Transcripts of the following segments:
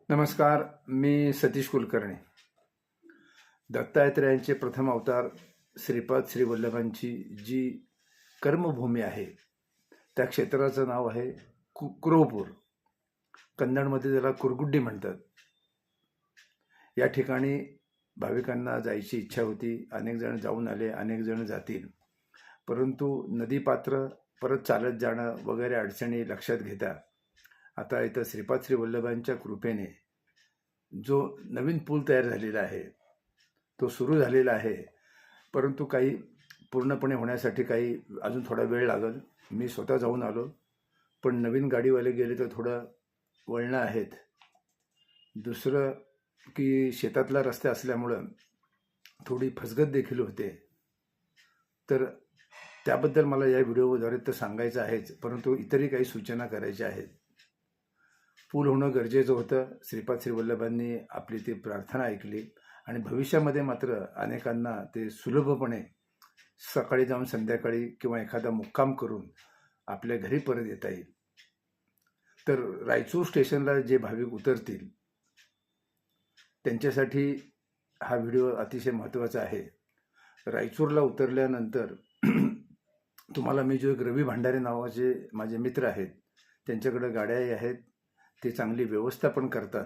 नमस्कार. मी सतीश कुलकर्णी. दत्तात्रेयांचे प्रथम अवतार श्रीपाद श्री वल्लभांची जी कर्मभूमी आहे त्या क्षेत्राचं नाव आहे कुरोपूर. कन्नडमध्ये त्याला कुरगुड्डी म्हणतात. या ठिकाणी भाविकांना जायची इच्छा होती. अनेक जण जाऊन आले, अनेक जण जातील. परंतु नदीपात्र परत चालत जाणं वगैरे अडचणी लक्षात घेता आता इथं श्रीपाद श्री वल्लभांच्या कृपेने जो नवीन पूल तयार झालेला आहे तो सुरू झालेला आहे. परंतु काही पूर्णपणे होण्यासाठी काही अजून थोडा वेळ लागेल. मी स्वतः जाऊन आलो, पण नवीन गाडीवाले गेले तर थोडं वळणं आहेत. दुसरं की शेतातला रस्ता असल्यामुळं थोडी फसगत देखील होते. तर त्याबद्दल मला या व्हिडिओद्वारे तर सांगायचं आहेच, परंतु इतरही काही सूचना करायच्या आहेत. पूल होणं गरजेचं होतं. श्रीपाद श्री वल्लभांनी आपली ती प्रार्थना ऐकली आणि भविष्यामध्ये मात्र अनेकांना ते सुलभपणे सकाळी जाऊन संध्याकाळी किंवा एखादा मुक्काम करून आपल्या घरी परत येता येईल. तर रायचूर स्टेशनला जे भाविक उतरतील त्यांच्यासाठी हा व्हिडिओ अतिशय महत्त्वाचा आहे. रायचूरला उतरल्यानंतर तुम्हाला मी जो एक रवी भांडारे नावाचे माझे मित्र आहेत त्यांच्याकडे गाड्याही आहेत. ते चांगली व्यवस्था पण करतात.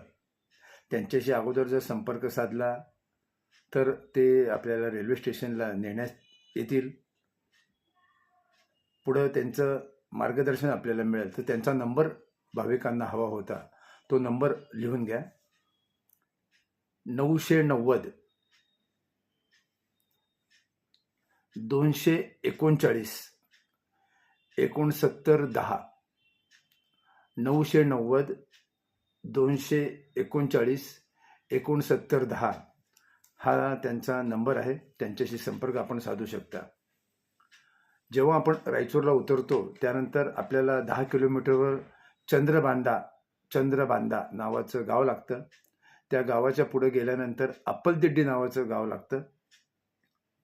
त्यांच्याशी अगोदर जर संपर्क साधला तर ते आपल्याला रेल्वे स्टेशनला नेण्यास येतील. पुढं त्यांचं मार्गदर्शन आपल्याला मिळेल. तर त्यांचा नंबर भाविकांना हवा होता. तो नंबर लिहून घ्या. 990 239 6910. 990 239 6910 हा त्यांचा नंबर आहे. त्यांच्याशी संपर्क आपण साधू शकता. जेव्हा आपण रायचूरला उतरतो त्यानंतर आपल्याला 10 किलोमीटरवर चंद्रबांधा नावाचं गाव लागतं. त्या गावाच्या पुढे गेल्यानंतर अप्पलदिड्डी नावाचं गाव लागतं.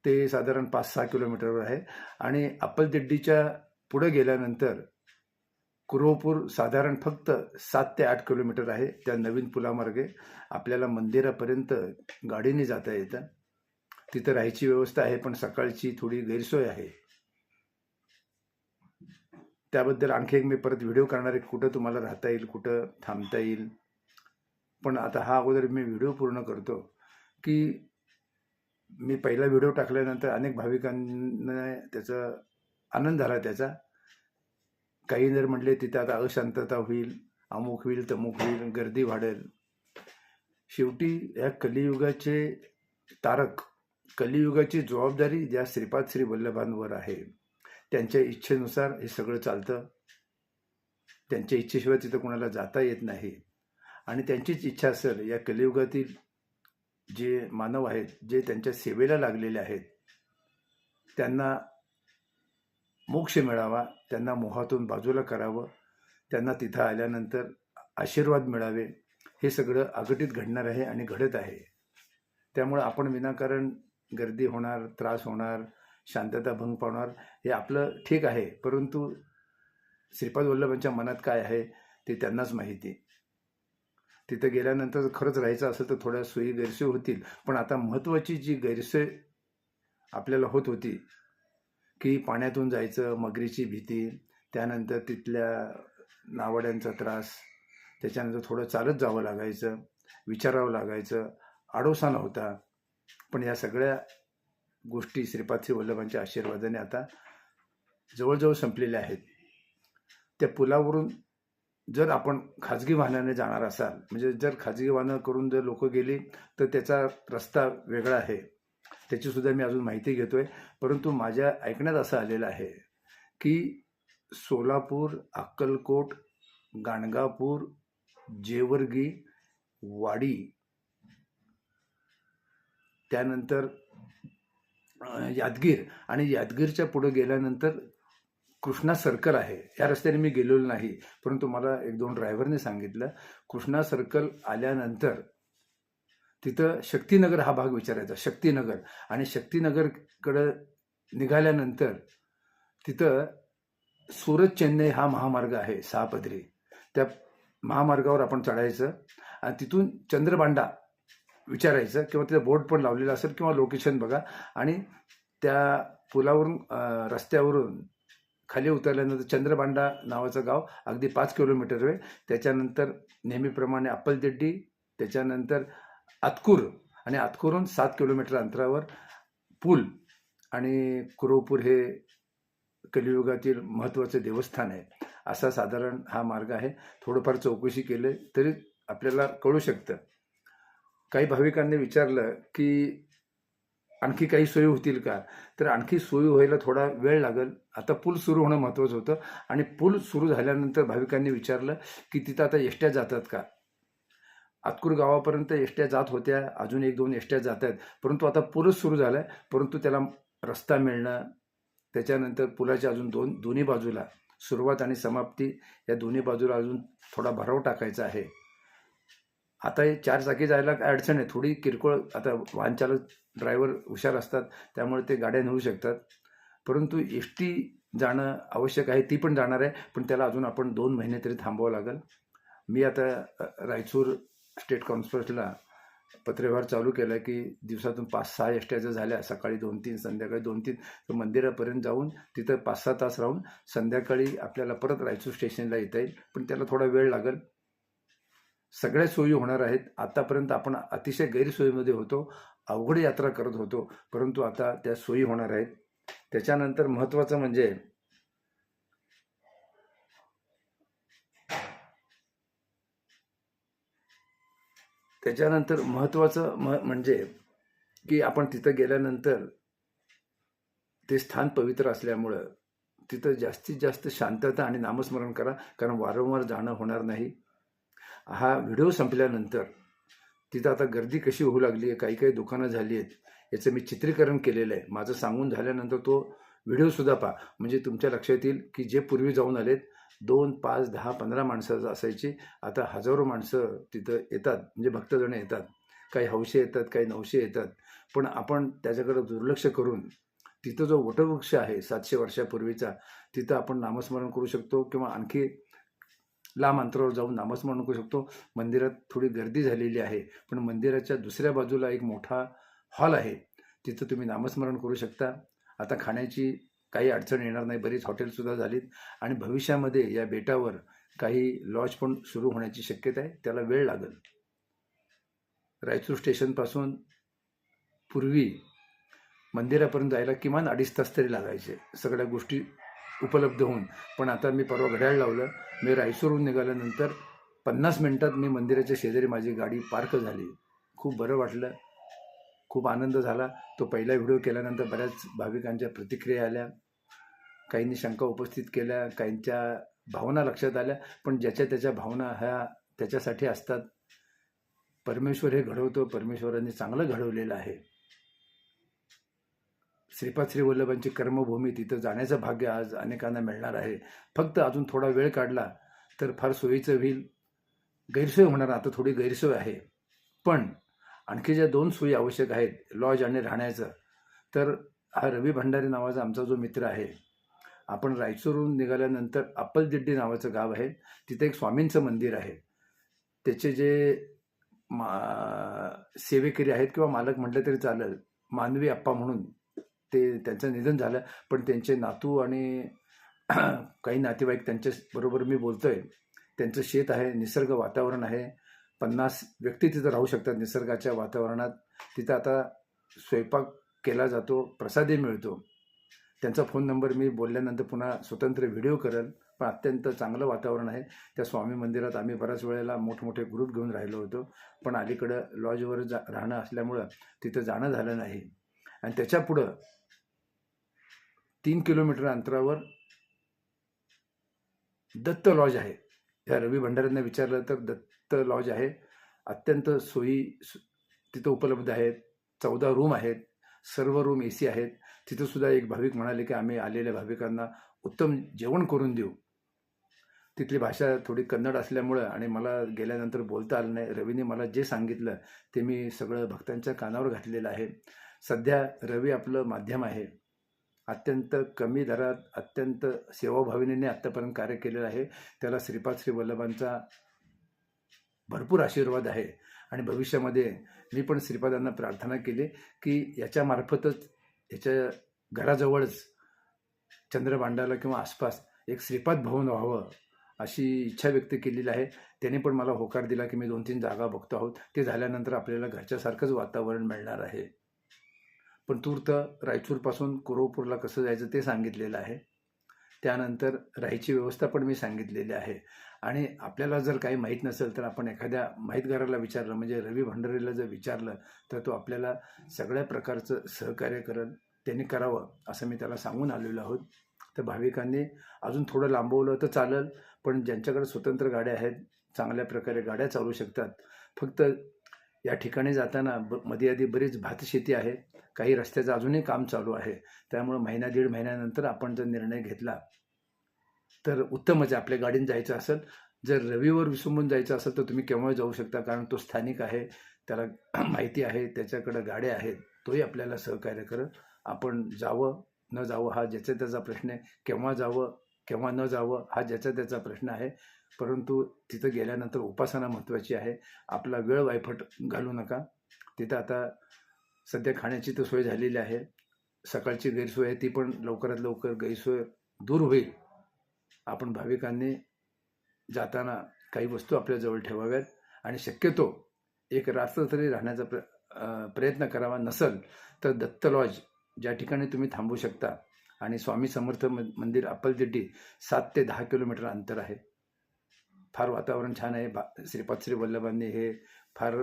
ते साधारण 5-6 किलोमीटरवर आहे. आणि अप्पलदिड्डीच्या पुढे गेल्यानंतर कुरोपूर साधारण फक्त 7 ते 8 किलोमीटर आहे. त्या नवीन पुलामार्गे आपल्याला मंदिरापर्यंत गाडीने जाता येतं. तिथं राहायची व्यवस्था आहे, पण सकाळची थोडी गैरसोय आहे. त्याबद्दल आणखी एक मी परत व्हिडिओ करणार आहे, कुठं तुम्हाला राहता येईल, कुठं थांबता येईल. पण आता हा अगोदर मी व्हिडिओ पूर्ण करतो की मी पहिला व्हिडिओ टाकल्यानंतर अनेक भाविकांना त्याचा आनंद झाला. त्याचा काही जर म्हटले तिथे आता अशांतता होईल, अमुक होईल, तमुक होईल, गर्दी वाढेल. शेवटी या कलियुगाचे तारक, कलियुगाची जबाबदारी ज्या श्रीपाद श्री वल्लभांवर आहे. त्यांच्या इच्छेनुसार हे सगळं चालतं. त्यांच्या इच्छेशिवाय तिथं कोणाला जाता येत नाही. आणि त्यांचीच इच्छा असेल या कलियुगातील जे मानव आहेत, जे त्यांच्या सेवेला लागलेले आहेत, त्यांना मोक्ष मिळावा, त्यांना मोहातून बाजूला करावं, त्यांना तिथं आल्यानंतर आशीर्वाद मिळावे, हे सगळं अघटित घडणार आहे आणि घडत आहे. त्यामुळे आपण विनाकारण गर्दी होणार, त्रास होणार, शांतता भंग पावणार हे आपलं ठीक आहे. परंतु श्रीपाद वल्लभांच्या मनात काय आहे ते त्यांनाच माहिती. तिथं गेल्यानंतर खरंच राहायचं असेल तर थोड्या सोयी गैरसोयी होतील. पण आता महत्त्वाची जी गैरसोय आपल्याला होत होती की पाण्यातून जायचं, मगरीची भीती, त्यानंतर तिथल्या नावाड्यांचा त्रास, त्याच्यानंतर थोडं चालत जावं लागायचं, विचारावं लागायचं, आडोसा नव्हता. पण या सगळ्या गोष्टी श्रीपाद श्री वल्लभांच्या आशीर्वादाने आता जवळजवळ संपलेल्या आहेत. त्या पुलावरून जर आपण खाजगी वाहनाने जाणार असाल, म्हणजे जर खाजगी वाहनं करून जर लोक गेली तर त्याचा रस्ता वेगळा आहे. त्याचीसुद्धा मी अजून माहिती घेतोय. परंतु माझ्या ऐकण्यात असं आलेलं आहे की सोलापूर, अक्कलकोट, गाणगापूर, जेवर्गी, वाडी, त्यानंतर यादगीर, आणि यादगीरच्या पुढे गेल्यानंतर कृष्णा सर्कल आहे. या रस्त्याने मी गेलेलो नाही, परंतु मला 1-2 ड्रायव्हरने सांगितलं कृष्णा सर्कल आल्यानंतर तिथं शक्तिनगर हा भाग विचारायचा. शक्तिनगर, आणि शक्तिनगरकडं निघाल्यानंतर तिथं सुरत चेन्नई हा महामार्ग आहे 6 पदरी. त्या महामार्गावर आपण चढायचं आणि तिथून चंद्रबांडा विचारायचं किंवा तिथं बोर्ड पण लावलेला असेल किंवा लोकेशन बघा आणि त्या पुलावरून रस्त्यावरून खाली उतरल्यानंतर चंद्रबांडा नावाचं गाव अगदी 5 किलोमीटर आहे. त्याच्यानंतर नेहमीप्रमाणे अप्पलदिड्डी, त्याच्यानंतर आतकूर आणि आतकूरहून 7 किलोमीटर अंतरावर पूल आणि कुरवपूर हे कलियुगातील महत्त्वाचं देवस्थान आहे. असा साधारण हा मार्ग आहे. थोडंफार चौकशी केलं तरी आपल्याला कळू शकतं. काही भाविकांनी विचारलं की आणखी काही सोयी होतील का, तर आणखी सोयी व्हायला थोडा वेळ लागेल. आता पूल सुरू होणं महत्त्वाचं होतं आणि पूल सुरू झाल्यानंतर भाविकांनी विचारलं की तिथं आता एसट्या जातात का. आतकूर गावापर्यंत एसट्या जात होत्या, अजून 1-2 एसट्या जात आहेत, परंतु आता पूलच सुरू झाला आहे. परंतु त्याला रस्ता मिळणं, त्याच्यानंतर पुलाच्या अजून दोन्ही बाजूला सुरुवात आणि समाप्ती या दोन्ही बाजूला अजून थोडा भराव टाकायचा आहे. आता हे 4 चाकी जायला काय अडचण आहे, थोडी किरकोळ. आता वाहनचालक ड्रायव्हर हुशार असतात त्यामुळे ते गाड्या नेऊ शकतात, परंतु एस टी जाणं आवश्यक आहे, ती पण जाणार आहे, पण त्याला अजून आपण 2 महिने तरी थांबावं लागेल. मी आता रायचूर स्टेट कॉन्फरन्सला पत्रव्यवहार चालू केला आहे की दिवसातून 5-6 एसट्या जर झाल्या, सकाळी 2-3 संध्याकाळी 2-3, तर मंदिरापर्यंत जाऊन तिथं 5-6 तास राहून संध्याकाळी आपल्याला परत रायचूर स्टेशनला येता येईल, पण त्याला थोडा वेळ लागेल. सगळ्या सोयी होणार आहेत. आतापर्यंत आपण अतिशय गैरसोयीमध्ये होतो, अवघड यात्रा करत होतो, परंतु आता त्या सोयी होणार आहेत. त्याच्यानंतर महत्त्वाचं म्हणजे म्हणजे की आपण तिथं गेल्यानंतर ते स्थान पवित्र असल्यामुळं तिथं जास्तीत जास्त शांतता आणि नामस्मरण करा, कारण वारंवार जाणं होणार नाही. हा व्हिडिओ संपल्यानंतर तिथं आता गर्दी कशी होऊ लागली आहे, काही काही दुकानं झाली आहेत, याचं मी चित्रीकरण केलेलं आहे. माझं सांगून झाल्यानंतर तो व्हिडिओसुद्धा पहा, म्हणजे तुमच्या लक्षात येईल की जे पूर्वी जाऊन आलेत 2, 5, 10, 15 माणसं असायची, आता हजारो माणसं तिथं येतात, म्हणजे भक्तजण येतात. काही हौशी येतात, काही नवशी येतात, पण आपण त्याच्याकडे दुर्लक्ष करून तिथं जो वटवृक्ष आहे 700 वर्षापूर्वीचा, तिथं आपण नामस्मरण करू शकतो किंवा आणखी लांब अंतरावर जाऊन नामस्मरण करू शकतो. मंदिरात थोडी गर्दी झालेली आहे, पण मंदिराच्या दुसऱ्या बाजूला एक मोठा हॉल आहे, तिथं तुम्ही नामस्मरण करू शकता. आता खाण्याची काही अडचण येणार नाही, बरीच हॉटेलसुद्धा झालीत आणि भविष्यामध्ये या बेटावर काही लॉज पण सुरू होण्याची शक्यता आहे, त्याला वेळ लागेल. रायचूर स्टेशनपासून पूर्वी मंदिरापर्यंत जायला किमान 2.5 तास तरी लागायचे, सगळ्या गोष्टी उपलब्ध होऊन. पण आता मी परवा घड्याळ लावलं, मी रायचूरहून निघाल्यानंतर 50 मिनिटात मी मंदिराच्या शेजारी माझी गाडी पार्क झाली. खूप बरं वाटलं, खूप आनंद झाला. तो पहिला व्हिडिओ केल्यानंतर बऱ्याच भाविकांच्या प्रतिक्रिया आल्या, काहींनी शंका उपस्थित केल्या, काहींच्या भावना लक्षात आल्या, पण ज्याच्या त्याच्या भावना ह्या त्याच्यासाठी असतात. परमेश्वर हे घडवतो, परमेश्वरांनी चांगलं घडवलेलं आहे. श्रीपाद श्री वल्लभांची कर्मभूमी, तिथं जाण्याचं भाग्य आज अनेकांना मिळणार आहे. फक्त अजून थोडा वेळ काढला तर फार सोयीचं होईल. गैरसोय होणार, आता थोडी गैरसोय आहे, पण आणखी ज्या 2 सोयी आवश्यक आहेत, लॉज आणि राहण्याचं, तर हा रवी भंडारी नावाचा आमचा जो मित्र आहे, आपण रायचूरहून निघाल्यानंतर अप्पलदिड्डी नावाचं गाव आहे, तिथे एक स्वामींचं मंदिर आहे. त्याचे जे सेवेकरी आहेत किंवा मालक म्हटलं तरी चालेल, मानवी अप्पा म्हणून, ते त्यांचं निधन झालं, पण त्यांचे नातू आणि काही नातेवाईक त्यांच्याबरोबर मी बोलतोय. त्यांचं शेत आहे, निसर्ग वातावरण आहे, 50 व्यक्ती तिथं राहू शकतात निसर्गाच्या वातावरणात. तिथं आता स्वयंपाक केला जातो, प्रसादही मिळतो. त्यांचा फोन नंबर मी बोलल्यानंतर पुन्हा स्वतंत्र व्हिडिओ करेल, पण अत्यंत चांगलं वातावरण आहे. त्या स्वामी मंदिरात आम्ही बऱ्याच वेळेला मोठमोठे ग्रुप घेऊन राहिलो होतो, पण अलीकडं लॉजवर राहणं असल्यामुळं तिथं जाणं झालं नाही. आणि त्याच्या पुढं 3 किलोमीटर अंतरावर दत्त लॉज आहे. ह्या रवी भंडाऱ्यांना विचारलं तर दत्त लॉज आहे. अत्यंत सोयी तिथं उपलब्ध आहेत. 14 रूम आहेत, सर्व रूम AC आहेत. तिथं सुद्धा एक भाविक म्हणाले की आम्ही आलेल्या भाविकांना उत्तम जेवण करून देऊ. तिथली भाषा थोडी कन्नड असल्यामुळं आणि मला गेल्यानंतर बोलता आलं नाही. रवीने मला जे सांगितलं ते मी सगळं भक्तांच्या कानावर घातलेलं आहे. सध्या रवी आपलं माध्यम आहे, अत्यंत कमी दरात अत्यंत सेवाभावनेने आत्तापर्यंत कार्य केलेलं आहे. त्याला श्रीपाद श्री वल्लभांचा भरपूर आशीर्वाद आहे. आणि भविष्यामध्ये मी पण श्रीपादांना प्रार्थना केली की याच्यामार्फतच याच्या घराजवळच चंद्रभांडाला किंवा आसपास एक श्रीपाद भवन व्हावं अशी इच्छा व्यक्त केलेली आहे. त्याने पण मला होकार दिला की मी 2-3 जागा बघतो आहोत. ते झाल्यानंतर आपल्याला घरच्यासारखंच वातावरण मिळणार आहे. पण तूर्त रायचूरपासून कुरवपूरला कसं जायचं ते सांगितलेलं आहे. त्यानंतर राहायची व्यवस्था पण मी सांगितलेली आहे. आणि आपल्याला जर काही माहीत नसेल तर आपण एखाद्या माहितगाराला विचारलं, म्हणजे रवी भंडारीला जर विचारलं तर तो आपल्याला सगळ्या प्रकारचं सहकार्य करेल. त्यांनी करावं असं मी त्याला सांगून आलेलो आहोत. तर भाविकांनी अजून थोडं लांबवलं तर चालेल, पण ज्यांच्याकडे स्वतंत्र गाड्या आहेत, चांगल्या प्रकारे गाड्या चालवू शकतात. फक्त या ठिकाणी जाताना मध्ये आधी बरीच भातशेती आहे, काही रस्त्याचं अजूनही काम चालू आहे. त्यामुळे महिना 1.5 महिन्यानंतर आपण जर निर्णय घेतला तर उत्तमच आहे. आपल्या गाडीने जायचं असेल, जर रविवार विसंबून जायचं असेल तर तुम्ही केव्हा जाऊ शकता, कारण तो स्थानिक आहे, त्याला माहिती आहे, त्याच्याकडं गाड्या आहेत, तोही आपल्याला सहकार्य करेल. आपण जावं न जावं हा ज्याचा त्याचा प्रश्न आहे. केव्हा जावं केव्हा न जावं हा ज्याचा त्याचा प्रश्न आहे. परंतु तिथं गेल्यानंतर उपासना महत्त्वाची आहे. आपला वेळ वायफट घालू नका. तिथं आता सध्या खाण्याची तर सोय झालेली आहे. सकाळची गैरसोय आहे, ती पण लवकरात लवकर गैरसोय दूर होईल. आपण भाविकांनी जाताना काही वस्तू आपल्याजवळ ठेवाव्यात आणि शक्यतो एक रात्र तरी राहण्याचा प्रयत्न करावा. नसेल तर दत्त लॉज ज्या ठिकाणी तुम्ही थांबू शकता, आणि स्वामी समर्थ मंदिर अप्पलदिड्डी 7 ते 10 किलोमीटर अंतर आहे. फार वातावरण छान आहे. श्रीपाद श्री वल्लभांनी हे फार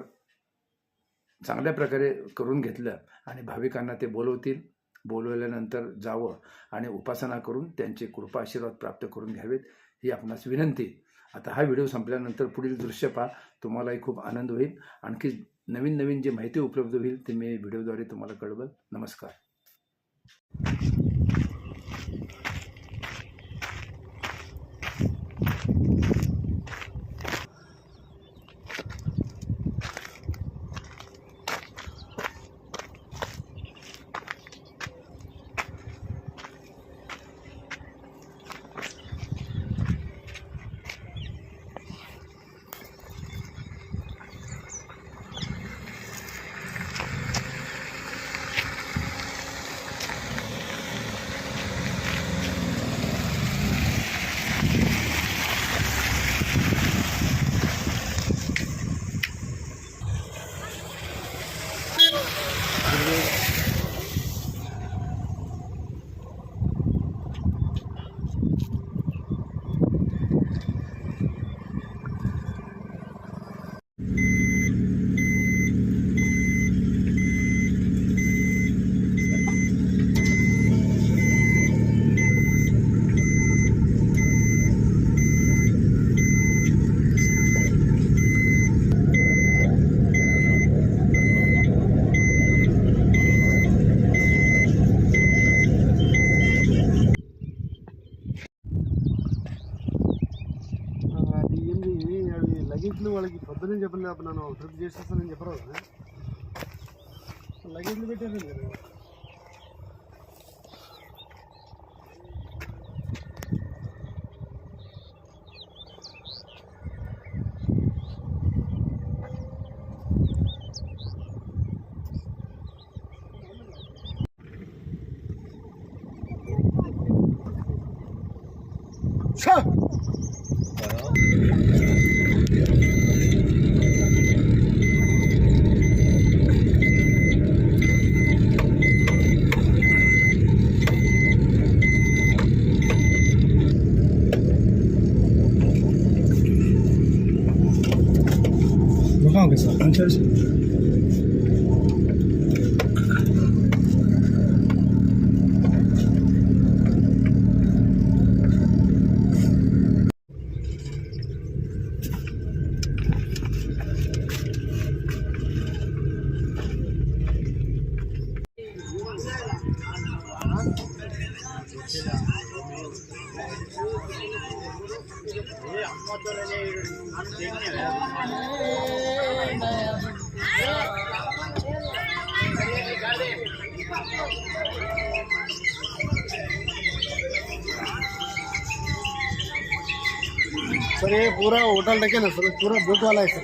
चांगल्या प्रकारे करून घेतलं आणि भाविकांना ते बोलवतील. बोलवल्यानंतर जावं आणि उपासना करून त्यांचे कृपा आशीर्वाद प्राप्त करून घ्यावेत ही आपणास विनंती. आता हा व्हिडिओ संपल्यानंतर पुढील दृश्य पहा, तुम्हालाही खूप आनंद होईल. आणखी नवीन नवीन जे माहिती उपलब्ध होईल ते मी व्हिडिओद्वारे तुम्हाला कळवेल. नमस्कार. లగేజ్లు వాళ్ళకి పొద్దునే చెప్పలేదు. అప్పుడు నన్ను ట్రిప్ చేసేస్తానని చెప్పరు. లగేజ్లు పెట్టారు కదా. कहाँ के सर? अच्छा सर ये पूरा होटल देखे ना सर, पूरा बोट वाला है सर।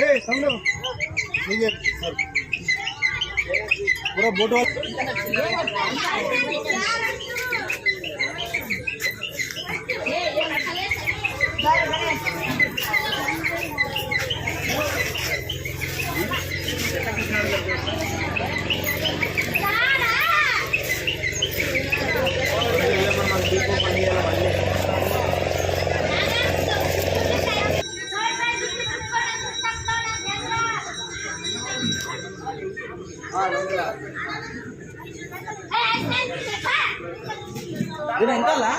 ए समझो ठीक है सर, पूरा बोट वाला। ఇది ఎంతలా